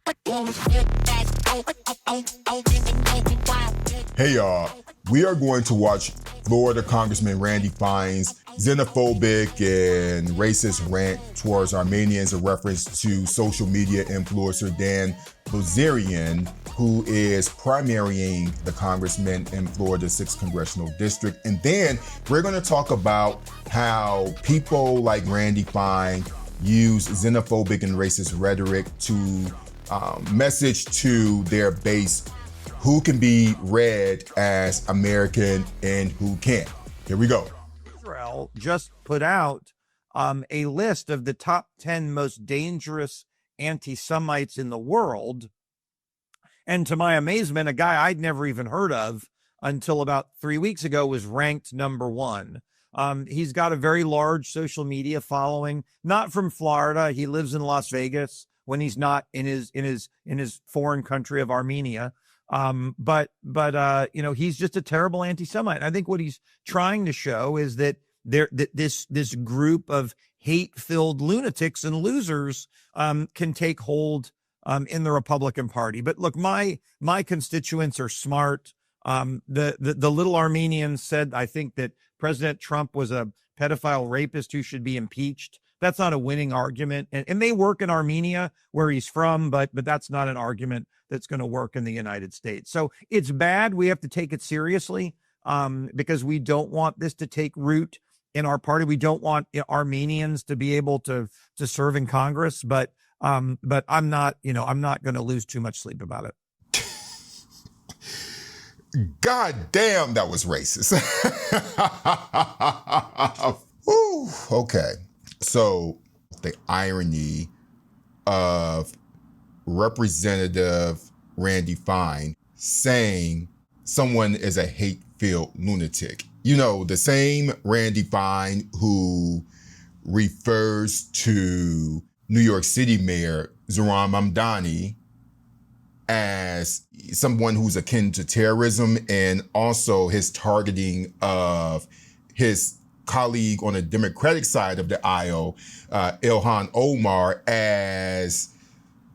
Hey y'all, we are going to watch Florida Congressman Randy Fine's xenophobic and racist rant towards Armenians in reference to social media influencer Dan Bilzerian, who is primarying the congressman in Florida's 6th congressional district. And then we're going to talk about how people like Randy Fine use xenophobic and racist rhetoric to message to their base who can be read as American and who can't. Here we go. Terrell just put out a list of the top 10 most dangerous anti-Semites in the world. And to my amazement, a guy I'd never even heard of until about 3 weeks ago was ranked number one. He's got a very large social media following, not from Florida. He lives in Las Vegas when he's not in his foreign country of Armenia. But he's just a terrible anti-Semite. I think what he's trying to show is that this group of hate-filled lunatics and losers can take hold in the Republican Party. But look, my constituents are smart. The little Armenian said, I think that President Trump was a pedophile rapist who should be impeached. That's not a winning argument. And it may work in Armenia where he's from, but that's not an argument that's going to work in the United States. So it's bad. We have to take it seriously because we don't want this to take root in our party. We don't want Armenians to be able to serve in Congress, but I'm not going to lose too much sleep about it. God damn, that was racist. Ooh, okay. So the irony of Representative Randy Fine saying someone is a hate-filled lunatic. You know, the same Randy Fine who refers to New York City Mayor Zohran Mamdani as someone who's akin to terrorism, and also his targeting of his colleague on the Democratic side of the aisle, Ilhan Omar, as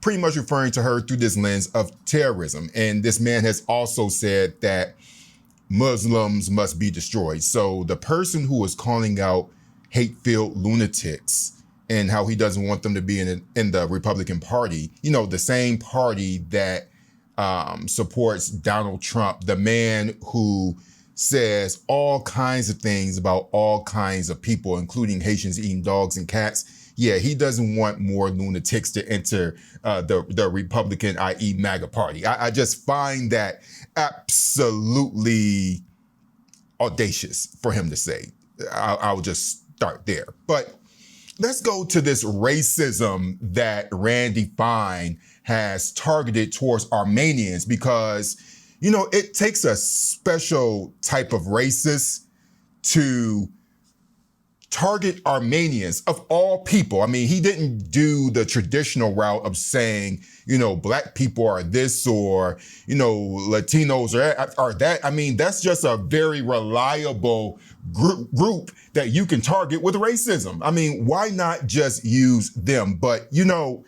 pretty much referring to her through this lens of terrorism. And this man has also said that Muslims must be destroyed. So the person who is calling out hate-filled lunatics and how he doesn't want them to be in the Republican Party, you know, the same party that supports Donald Trump, the man who says all kinds of things about all kinds of people, including Haitians eating dogs and cats. Yeah, he doesn't want more lunatics to enter the Republican, i.e. MAGA party. I just find that absolutely audacious for him to say. I'll just start there. But let's go to this racism that Randy Fine has targeted towards Armenians, because, you know, it takes a special type of racist to target Armenians of all people. I mean, he didn't do the traditional route of saying, you know, black people are this, or, you know, Latinos are that. I mean, that's just a very reliable group that you can target with racism. I mean, why not just use them? But, you know,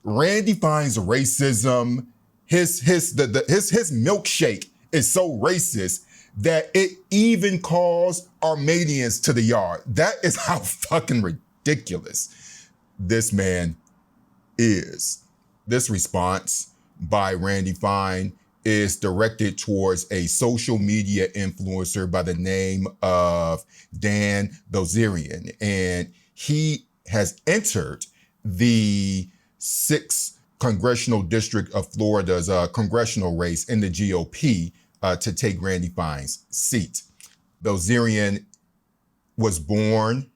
Randy Fine's racism, his milkshake is so racist that it even calls Armenians to the yard. That is how fucking ridiculous this man is. This response by Randy Fine is directed towards a social media influencer by the name of Dan Bilzerian. And he has entered the 6th congressional district of Florida's congressional race in the GOP to take Randy Fine's seat. Bilzerian was born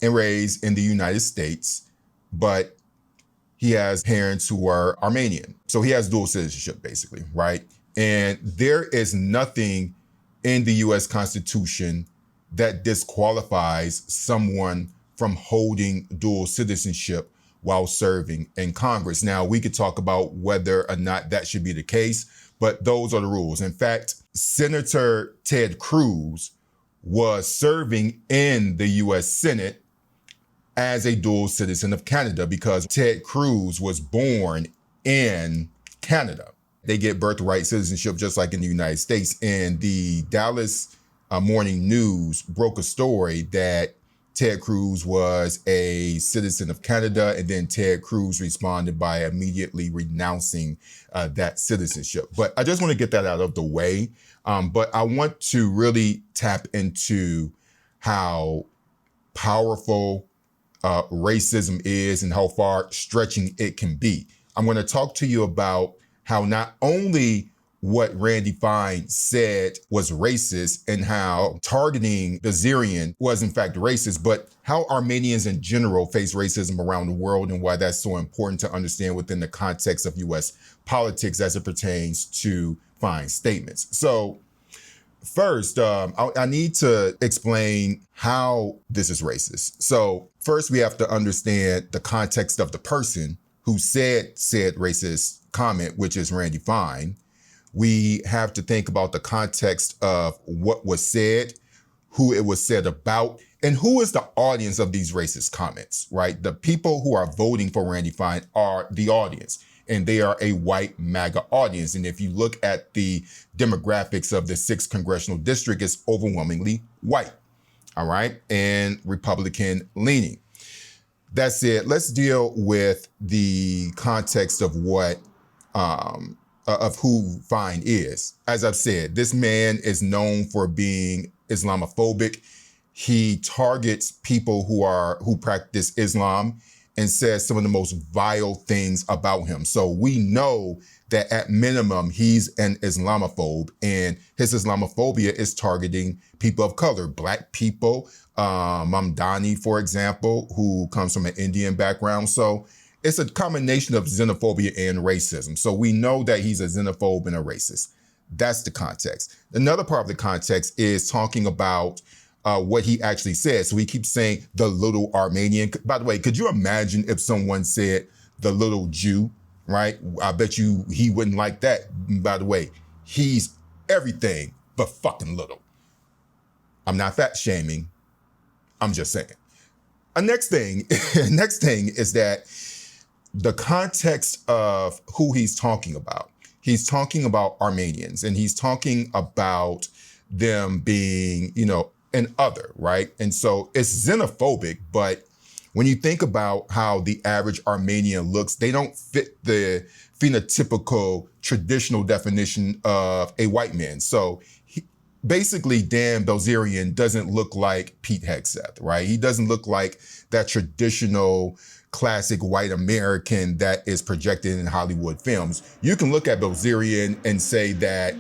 and raised in the United States, but he has parents who are Armenian. So he has dual citizenship, basically, right? And there is nothing in the U.S. Constitution that disqualifies someone from holding dual citizenship while serving in Congress. Now, we could talk about whether or not that should be the case, but those are the rules. In fact, Senator Ted Cruz was serving in the U.S. Senate as a dual citizen of Canada, because Ted Cruz was born in Canada. They get birthright citizenship just like in the United States. And the Dallas Morning News broke a story that Ted Cruz was a citizen of Canada, and then Ted Cruz responded by immediately renouncing that citizenship. But I just want to get that out of the way. But I want to really tap into how powerful racism is and how far stretching it can be. I'm going to talk to you about how not only what Randy Fine said was racist and how targeting the Syrian was in fact racist, but how Armenians in general face racism around the world and why that's so important to understand within the context of U.S. politics as it pertains to Fine's statements. So first, I need to explain how this is racist. So first, we have to understand the context of the person who said racist comment, which is Randy Fine. We have to think about the context of what was said, who it was said about, and who is the audience of these racist comments, right? The people who are voting for Randy Fine are the audience, and they are a white MAGA audience. And if you look at the demographics of the 6th congressional district, it's overwhelmingly white, all right, and Republican leaning. That said, let's deal with the context of what of who Fine is. As I've said, this man is known for being Islamophobic. He targets people who practice Islam and says some of the most vile things about him. So we know that at minimum, he's an Islamophobe, and his Islamophobia is targeting people of color, Black people, Mamdani, for example, who comes from an Indian background. So it's a combination of xenophobia and racism. So we know that he's a xenophobe and a racist. That's the context. Another part of the context is talking about what he actually said. So he keeps saying the little Armenian. By the way, could you imagine if someone said the little Jew, right? I bet you he wouldn't like that. By the way, he's everything but fucking little. I'm not fat shaming. I'm just saying. Next thing is that the context of who he's talking about. He's talking about Armenians, and he's talking about them being, an other, right? And so it's xenophobic, but when you think about how the average Armenian looks, they don't fit the phenotypical traditional definition of a white man. So basically, Dan Bilzerian doesn't look like Pete Hegseth, right? He doesn't look like that traditional classic white American that is projected in Hollywood films. You can look at Bilzerian and say that,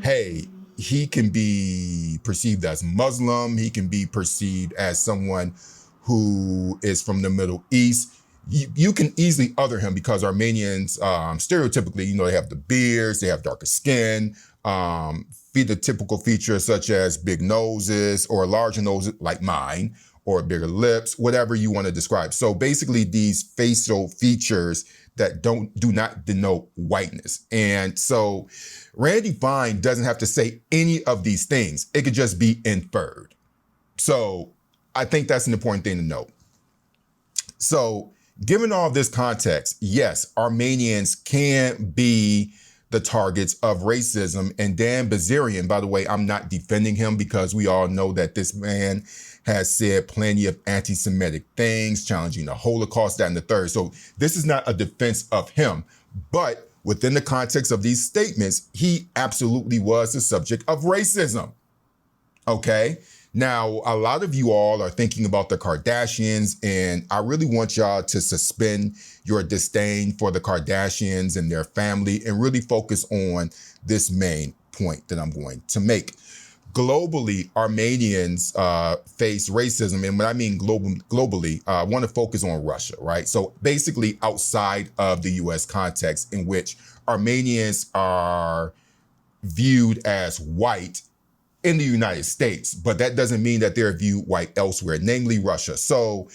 hey, he can be perceived as Muslim. He can be perceived as someone who is from the Middle East. You can easily other him because Armenians, stereotypically, they have the beards, they have darker skin, phenotypical features such as big noses or larger noses like mine, or bigger lips, whatever you want to describe. So basically these facial features that do not denote whiteness. And so Randy Fine doesn't have to say any of these things. It could just be inferred. So I think that's an important thing to note. So given all this context, yes, Armenians can be the targets of racism. And Dan Bilzerian, by the way, I'm not defending him because we all know that this man has said plenty of anti-Semitic things, challenging the Holocaust, that and the third. So this is not a defense of him, but within the context of these statements, he absolutely was the subject of racism. Okay? Now, a lot of you all are thinking about the Kardashians, and I really want y'all to suspend your disdain for the Kardashians and their family and really focus on this main point that I'm going to make. Globally, Armenians face racism, and when I mean globally, I want to focus on Russia, right? So basically outside of the U.S. context in which Armenians are viewed as white in the United States, but that doesn't mean that they're viewed white elsewhere, namely Russia. So,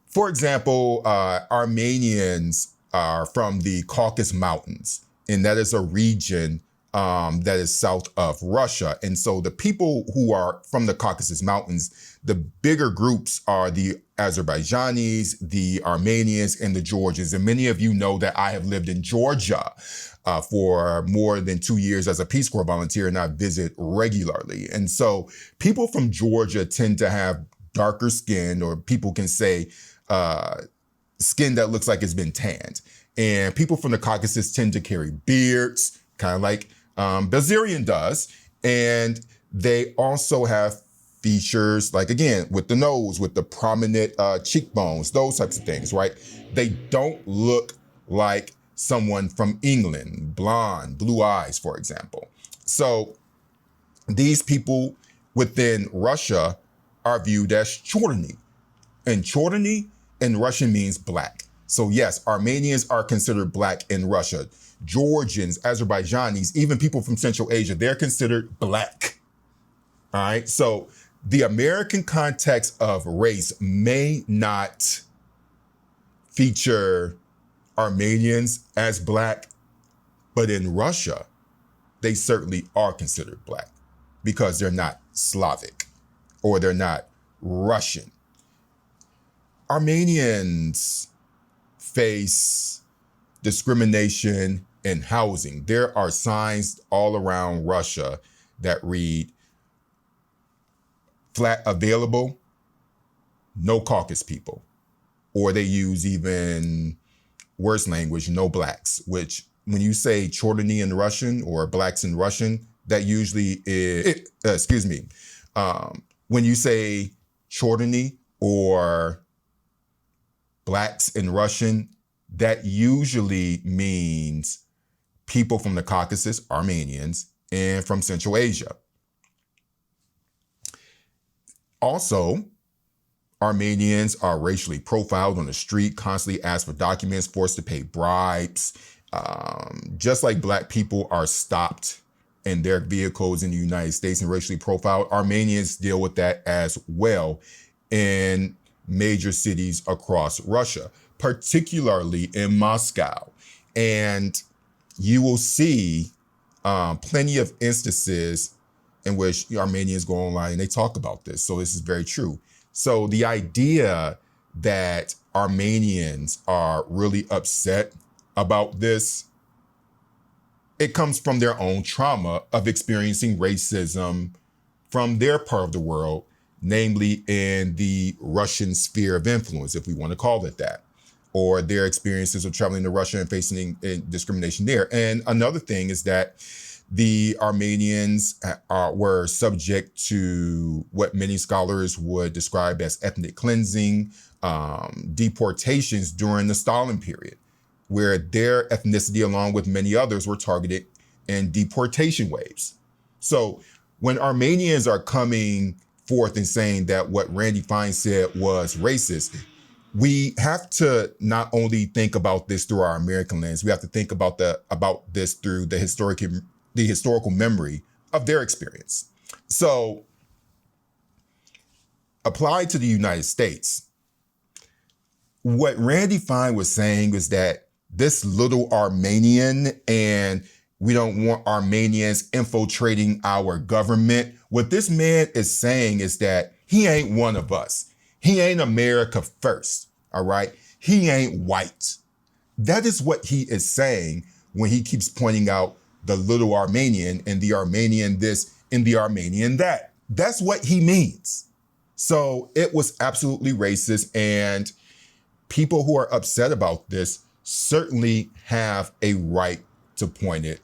for example, Armenians are from the Caucasus Mountains, and that is a region that is south of Russia. And so the people who are from the Caucasus Mountains, the bigger groups are the Azerbaijanis, the Armenians, and the Georgians. And many of you know that I have lived in Georgia for more than 2 years as a Peace Corps volunteer, and I visit regularly. And so people from Georgia tend to have darker skin, or people can say skin that looks like it's been tanned. And people from the Caucasus tend to carry beards, kind of like Bazarian does. And they also have features like, again, with the nose, with the prominent cheekbones, those types of things, right? They don't look like someone from England, blonde, blue eyes, for example. So these people within Russia are viewed as Chorny. And Chorny in Russian means black. So yes, Armenians are considered black in Russia. Georgians, Azerbaijanis, even people from Central Asia, they're considered black. All right. So the American context of race may not feature Armenians as black, but in Russia, they certainly are considered black because they're not Slavic or they're not Russian. Armenians face discrimination in housing. There are signs all around Russia that read flat available, no caucus people. Or they use even worse language, no blacks, which when you say Chorny in Russian or blacks in Russian, that usually is, when you say Chorny or blacks in Russian, that usually means people from the Caucasus, Armenians, and from Central Asia. Also, Armenians are racially profiled on the street, constantly asked for documents, forced to pay bribes. Just like black people are stopped in their vehicles in the United States and racially profiled, Armenians deal with that as well in major cities across Russia, particularly in Moscow. And you will see plenty of instances in which Armenians go online and they talk about this. So this is very true. So the idea that Armenians are really upset about this, it comes from their own trauma of experiencing racism from their part of the world, namely in the Russian sphere of influence, if we want to call it that, or their experiences of traveling to Russia and facing discrimination there. And another thing is that the Armenians were subject to what many scholars would describe as ethnic cleansing, deportations during the Stalin period, where their ethnicity, along with many others, were targeted in deportation waves. So when Armenians are coming forth and saying that what Randy Fine said was racist, we have to not only think about this through our American lens, we have to think about this through the historical memory of their experience. So applied to the United States, what Randy Fine was saying was that this little Armenian, and we don't want Armenians infiltrating our government. What this man is saying is that he ain't one of us. He ain't America first, all right? He ain't white. That is what he is saying when he keeps pointing out the little Armenian and the Armenian this and the Armenian that. That's what he means. So it was absolutely racist, and people who are upset about this certainly have a right to point it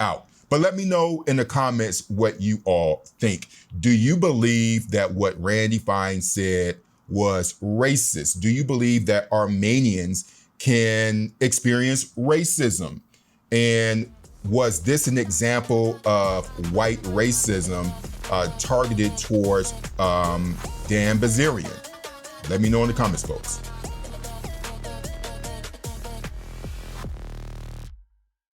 out. But let me know in the comments what you all think. Do you believe that what Randy Fine said was racist? Do you believe that Armenians can experience racism? And was this an example of white racism targeted towards Dan Bazarian? Let me know in the comments, folks.